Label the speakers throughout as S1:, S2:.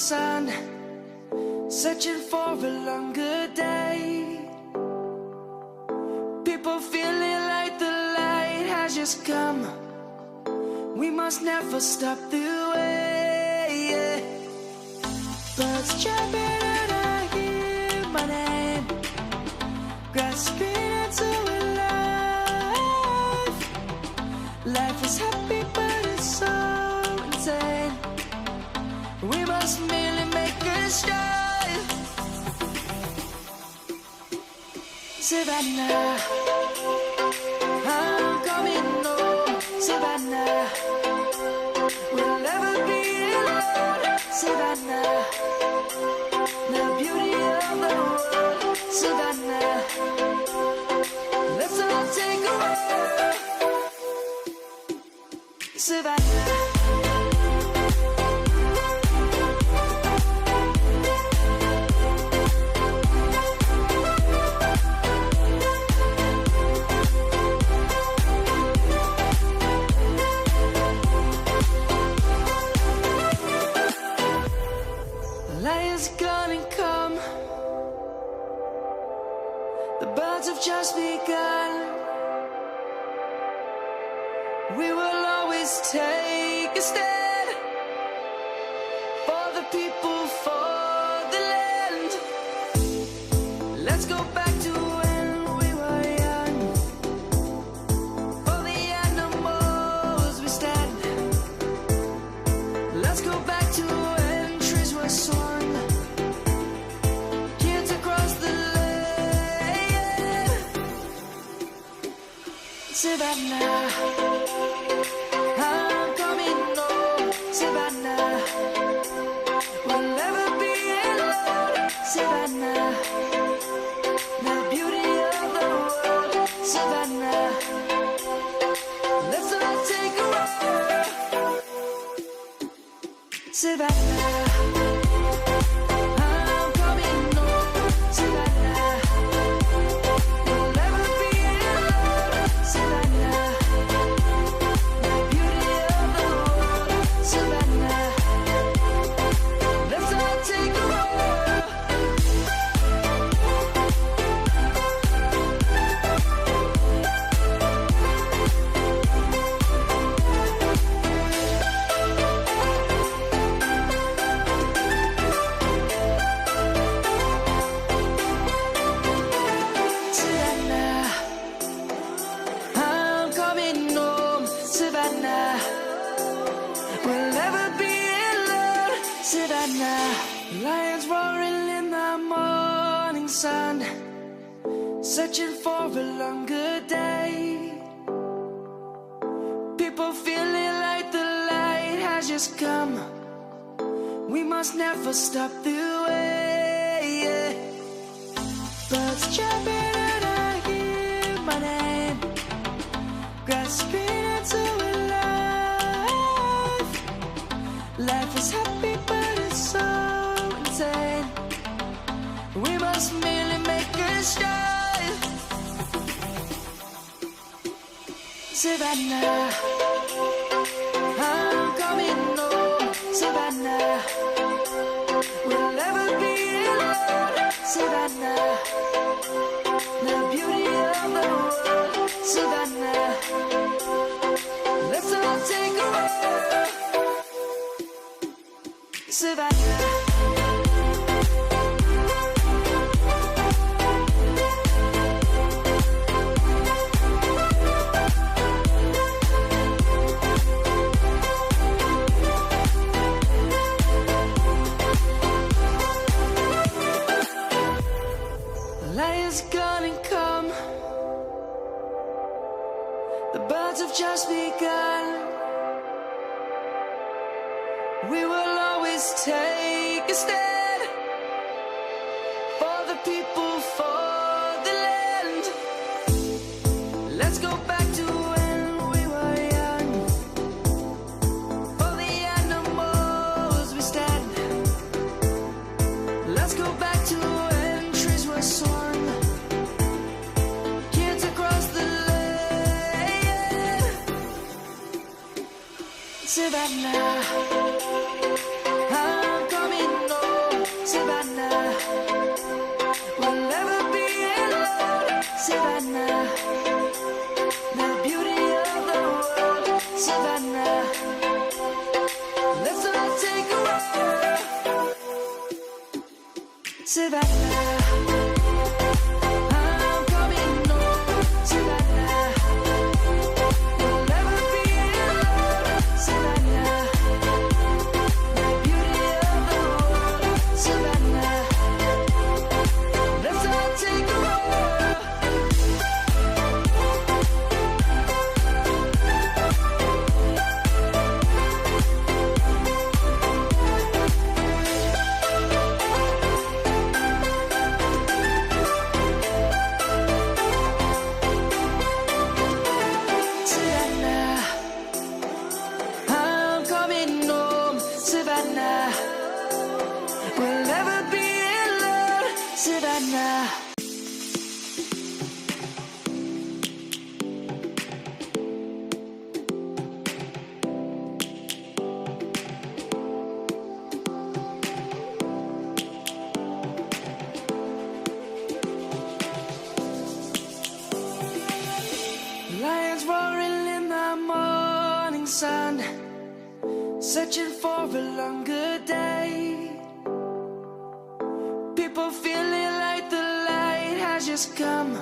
S1: sun, searching for a longer day. People feeling like the light has just come. We must never stop the way, yeah. Birds chirping and I hear my name, grasping into a life. Life is happy but it's so insane. We must merely make a start. Savannah, I'm coming home. Savannah, we'll never be alone. Savannah, the beauty of the world. Savannah, let's all take a walk. Savannah. Lion's gonna come. The birds have just begun. We will always take a stand for the people, for the land. Let's go back to when we were young. For the animals we stand. Let's go back to when trees were swung. Kids across the land. Savannah, I'm coming home. Savannah, we'll never be alone. Savannah, the beauty of the world. Savannah, let's all take a walk. Savannah, I'm coming home. Savannah, we'll never be alone. Savannah, the beauty of the world. Savannah, let's all take a walk. Savannah, I'm coming home. Savannah, we'll never be alone. Savannah, lions roaring in the morning sun, searching for a longer day. People feeling like the light has just come. We must never stop the way, yeah. Birds chirping and I hear my name, grasping into a life. Life is happy but it's so insane. We must merely make a start. Savannah, I'm coming home. Savannah, we'll never be alone. Savannah, the beauty of the world. Savannah, let's all take a walk. Savannah. Lion's gonna come. The birds have just begun. We will always take a stand for the people, for the land. Let's go back to when we were young. For the animals we stand. Let's go back to when trees were swung. Kids across the land. Savannah, I'm coming Savannah, I'm coming home, Savannah. We'll never be alone, Savannah. The beauty of the world, Savannah. Let's all take a walk. We'll never be alone, Savannah. Lions roaring in the morning sun, searching for a longer day. People feeling like the light has just come.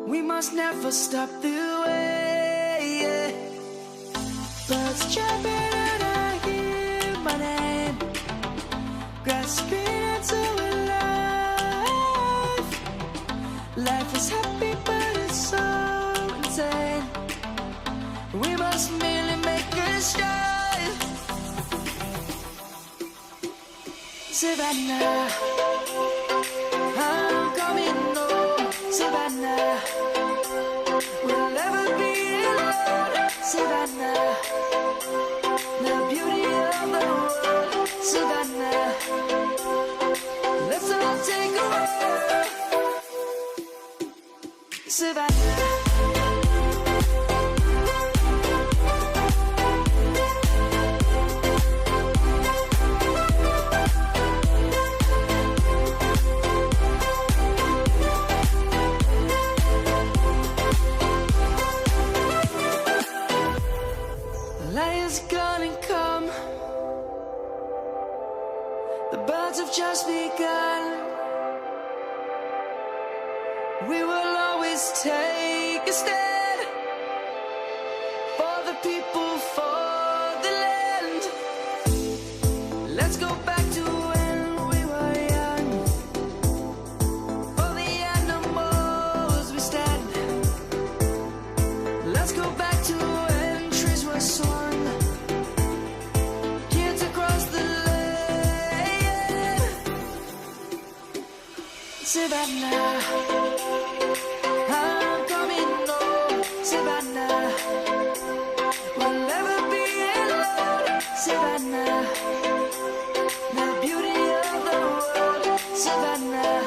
S1: We must never stop the way. Birds chirping and I hear my name, grasping into a life. Life is happy but it's so insane. We must merely make a start. Savannah, I'm coming home, Savannah. We'll never be alone, Savannah. The beauty of the world, Savannah. Let's all take a walk, Savannah. Lion's gonna come. The birds have just begun. We will always take a stand for the people, for the land. Let's go back to when we were young. For the animals we stand. Let's go back to when trees were swung. Kids across the land. Savannah, I'm coming home, Savannah. We'll never be alone, Savannah. The beauty of the world, Savannah.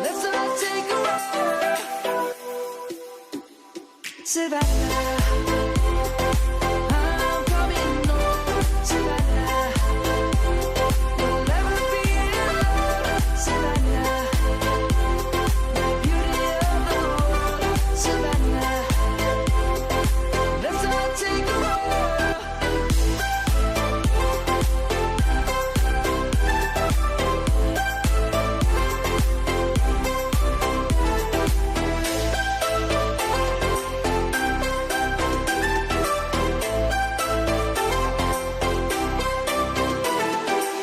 S1: Let's all take a walk, Savannah. I'm coming home, Savannah. We'll never be alone, Savannah. The beauty of the world, Savannah. Let's all take a walk.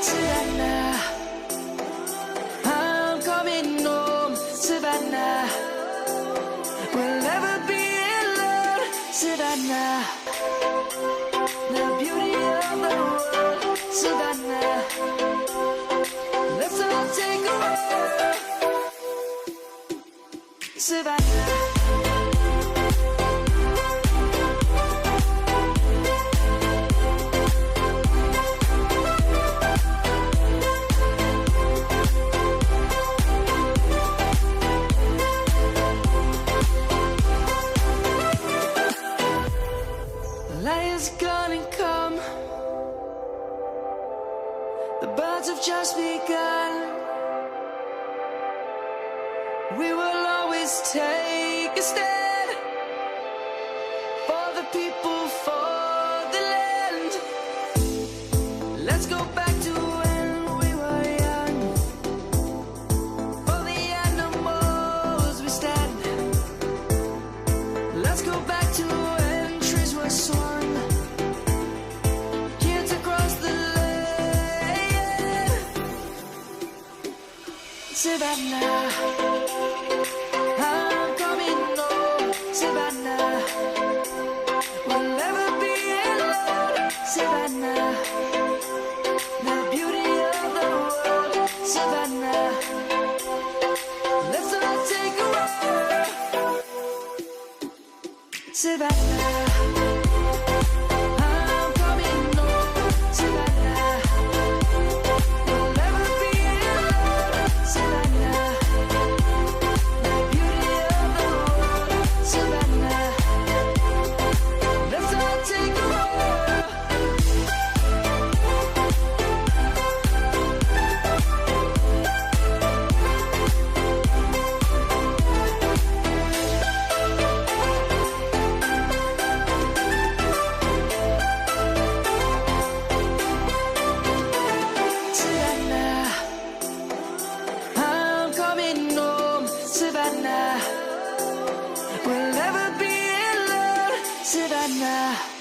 S1: Savannah, I'm coming home, Savannah. We'll never be alone, Savannah. The beauty of the world, Savannah. Let's all take a walk, Savannah. Lion's gonna come. The birds have just begun. We will always take a stand for the people, for the land. Let's go back to when we were young. Savannah, I'm coming home, Savannah. We'll never be alone, Savannah. The beauty of the world, Savannah. Let's all take a walk, Savannah. I'm coming home, Savannah. We'll never be alone, Savannah. The beauty of the world, Savannah. Let's all take a walk. Savannah, I'm coming home, Savannah. We'll never be alone, Savannah.